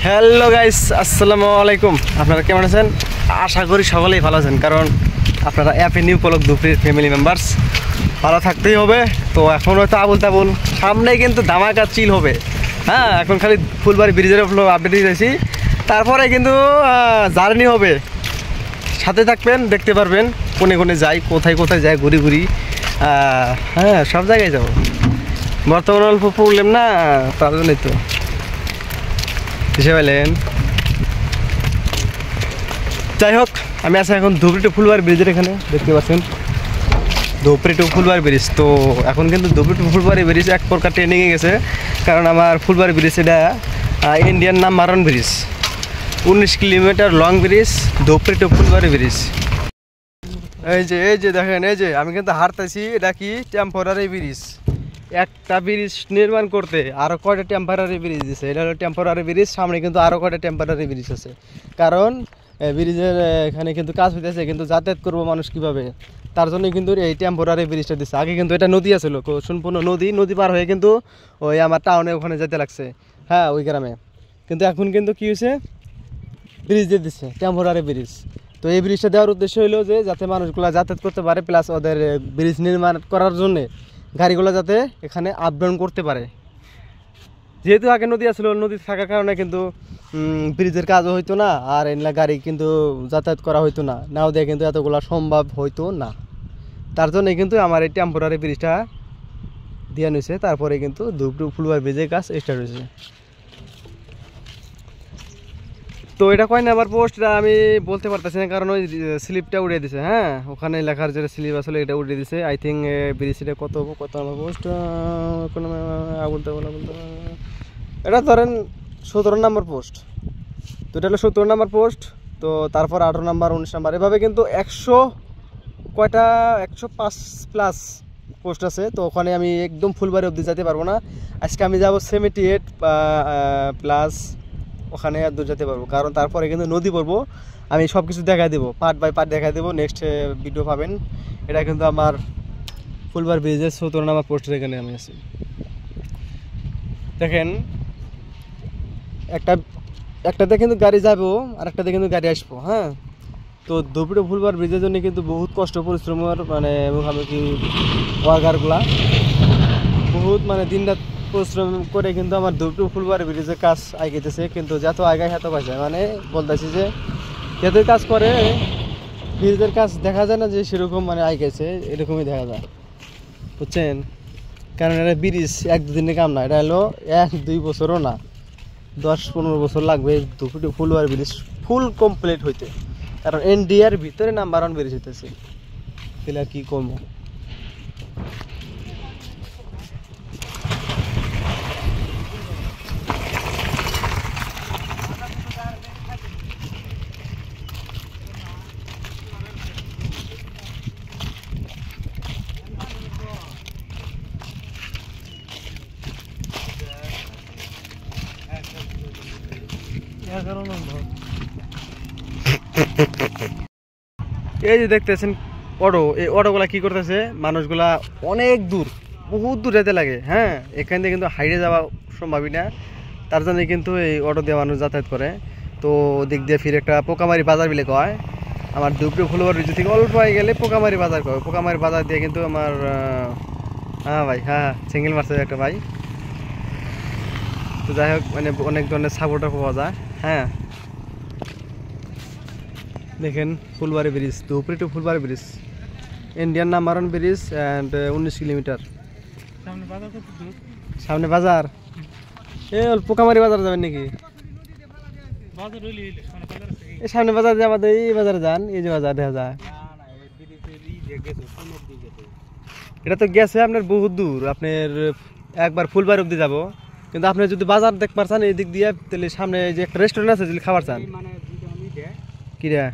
Hello guys, আসসালামু আলাইকুম। আপনারা কেমন আছেন? আশা করি সকলেই ভালো আছেন, কারণ আপনারা অ্যাপে নিউ পলক দুপুরের ফ্যামিলি মেম্বার্স ভালো থাকতেই হবে। তো এখন হয়তো আবুল তাবুল, সামনে কিন্তু ধামাকা চিল হবে। হ্যাঁ, এখন খালি ফুলবাড়ি ব্রিজের উপর আপডেট দিয়েছি, তারপরে কিন্তু জার্নি হবে। সাথে থাকবেন, দেখতে পারবেন কোনে কোনে যাই, কোথায় কোথায় যাই, ঘুরি ঘুরি। হ্যাঁ, সব জায়গায় যাবো। বর্তমানে অল্প প্রবলেম না, তার জন্যই তো পেলেন। যাই হোক, আমি আছি এখন ধুবড়ি টু ফুলবাড়ি ব্রিজের এখানে, দেখতে পাচ্ছেন ধুবড়ি টু ফুলবাড়ি ব্রিজ। তো এখন কিন্তু ধুবড়ি টু ফুলবাড়ি ব্রিজ এক প্রকার ট্রেনিংয়ে গেছে, কারণ আমার ফুলবাড়ি ব্রিজ এটা Indian number 1 bridge, 19 kilometre long bridge, Dhubri to Phulbari bridge. এই যে দেখেন, এই যে আমি কিন্তু হাঁটতেছি, এটা কি টেম্পোরারি ব্রিজ। একটা ব্রিজ নির্মাণ করতে আরও কয়টা টেম্পোরারি ব্রিজ দিছে, এটা হলো টেম্পোরারি ব্রিজ। সামনে কিন্তু আরও কয়টা টেম্পোরারি ব্রিজ আছে, কারণ ব্রিজের এখানে কিন্তু কাজ হইতেছে, কিন্তু যাতায়াত করবো মানুষ কীভাবে, তার জন্য কিন্তু এই টেম্পোরারি ব্রিজটা দিচ্ছে। আগে কিন্তু এটা নদী আছিল, সম্পূর্ণ নদী পার হয়ে কিন্তু ওই আমার টাউনে ওখানে যেতে লাগছে, হ্যাঁ ওই গ্রামে। কিন্তু এখন কিন্তু কী হয়েছে, ব্রিজ দিয়ে দিচ্ছে, টেম্পোরারি ব্রিজ। তো এই ব্রিজটা দেওয়ার উদ্দেশ্য হলো যে যাতে মানুষগুলো যাতায়াত করতে পারে, প্লাস ওদের ব্রিজ নির্মাণ করার জন্যে গাড়িগুলো যাতে এখানে আপ ডাউন করতে পারে। যেহেতু আগে নদী আসলে, নদী থাকার কারণে কিন্তু ব্রিজের কাজও হইতো না, আর এগুলা গাড়ি কিন্তু যাতায়াত করা হইতো না, নাও দিয়ে কিন্তু এতগুলো সম্ভব হইতো না। তার জন্যই কিন্তু আমার এই টেম্পোরারি ব্রিজটা দিয়ে নিয়েছে। তারপরে কিন্তু ধুবড়ি ফুলবাড়ি ব্রিজের কাজ স্টার্ট হয়েছে। তো এটা কয় নাম্বার পোস্ট আমি বলতে পারতেছি না, কারণ ওই স্লিপটা উড়িয়ে দিছে। হ্যাঁ, ওখানে লেখার যেটা স্লিপ আসলে এটা উড়িয়ে দিছে। আই থিঙ্ক ব্রিজটা কত নাম্বার পোস্ট, বলতে এটা ধরেন 17 নাম্বার পোস্ট। তো এটা হলো 17 নাম্বার পোস্ট। তো তারপর 18 নাম্বার, 19 নাম্বার, এভাবে কিন্তু 105 প্লাস পোস্ট আছে। তো ওখানে আমি একদম ফুলবাড়ি অবধি যেতে পারবো না। আজকে আমি যাবো 78 প্লাস, ওখানে আর দূর যেতে পারবো, কারণ তারপরে কিন্তু নদী পড়বো। আমি সব কিছু দেখাই দেবো, পার্ট বাই পার্ট দেখাই দেবো, নেক্সট ভিডিও পাবেন। এটা কিন্তু আমার ফুলবাড়ি ব্রিজের 17 নাম্বার পোস্টের এখানে আমি আছি। দেখেন, একটাতে কিন্তু গাড়ি যাবো, আর একটাতে কিন্তু গাড়ি আসবো। হ্যাঁ, তো ধুবড়ি ফুলবাড়ি ব্রিজের জন্য কিন্তু বহুত কষ্ট পরিশ্রমের মানে মুখামুখি ওয়ার্কারগুলা বহুত মানে দিন রাত পরিশ্রম করে কিন্তু আমার ধুবড়ি ফুলবাড়ি ব্রিজের কাজ আগাইতেছে। কিন্তু যত আগায় এত পাইছে, মানে বলতেছি যে যতই কাজ করে ব্রিজের কাজ দেখা যায় না যে সেরকম মানে আগাইছে, এরকমই দেখা যায়, বুঝছেন। কারণ এটা ব্রিজ 1-2 দিনের কাম না, এটা হলো 1-2 বছরও না, 10-15 বছর লাগবে Dhubri Phulbari bridge full complete হইতে, কারণ ইন্ডিয়ার ভিতরে নাম্বার 1 ব্রিজ হইতেছে। তাহলে আর কি কমবো। এই যে দেখতেছেন অটো, এই অটোগুলা কি করতেছে, মানুষগুলা অনেক দূর, বহুত দূর যেতে লাগে। হ্যাঁ, এখান থেকে কিন্তু হাইটে যাওয়া সম্ভবই না, তার জন্য কিন্তু এই অটো দিয়ে মানুষ যাতায়াত করে। তো দিক দিয়ে ফিরে একটা পোকামারি বাজার বিলে কয়, আমার ধুবড়ি ফুলবাড়ি ব্রিজ থেকে অল্প হয়ে গেলে পোকামারি বাজার কয়। পোকামারি বাজার দিয়ে কিন্তু আমার হ্যাঁ ভাই, হ্যাঁ সিঙ্গেল মারছে একটা ভাই। তো যাই হোক, মানে অনেক ধরনের সাপোর্টার পাওয়া যায়। হ্যাঁ, দেখেন Phulbari bridge, Dhubri to Phulbari bridge, Indian number 1 bridge and 19 kilometre. সামনে বাজার, পোকামারি বাজার যাবেন নাকি? এই সামনে বাজার দিয়ে আমাদের এই বাজারে যান, এই যে বাজার দেখা যায়, এটা তো গেছে আপনার বহুত দূর। আপনার একবার ফুলবাড়ি অব্দি যাবো, কিন্তু আপনি যদি বাজার দেখবার চান এই দিক দিয়ে, তাহলে সামনে যে একটা রেস্টুরেন্ট আছে যদি খাবার চান, কিরা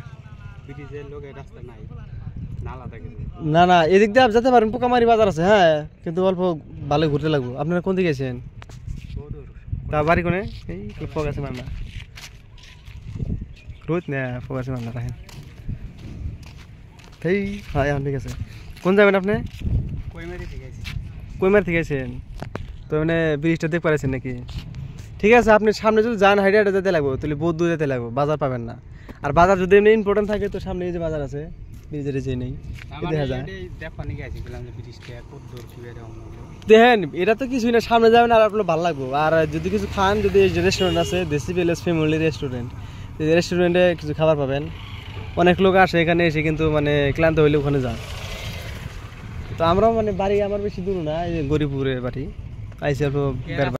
না না এদিক দিয়ে যেতে পারেন, পোকামারি বাজার আছে। হ্যাঁ, কিন্তু অল্প ভালো ঘুরতে লাগবো। আপনারা কোন দিকে গেছেন? তা বাড়ি কোনে? এই ফোকাসে মারনা রোজ না, ফোকাসে মারনা রাখেন। এই হ্যাঁ, ঠিক আছে। কোন যাবেন আপনি? কইমারি থেকে আছেন? তো মানে ব্রিজটা দেখতে পারেছেন নাকি? ঠিক আছে আপনি সামনে যদি যান হাইটে হাইটে যেতে লাগবে তাহলে বহুত দূর যেতে লাগবে বাজার পাবেন না আর বাজার যদি এমনি ইম্পর্টেন্ট থাকে তো সামনে এই যে বাজার আছে ব্রিজের যে নেই দেখা যায় দেখেন এটা তো কিছুই না সামনে যাবেন আর আপনার ভালো লাগবে আর যদি কিছু খান যদি রেস্টুরেন্ট আছে দেশি প্যালেস ফ্যামিলি রেস্টুরেন্ট রেস্টুরেন্টে কিছু খাবার পাবেন অনেক লোক আসে এখানে এসে কিন্তু মানে ক্লান্ত হইলে ওখানে যান তো আমরাও মানে বাড়ি আমার বেশি দূর না এই গরিবপুরের বাড়ি আইসি অল্প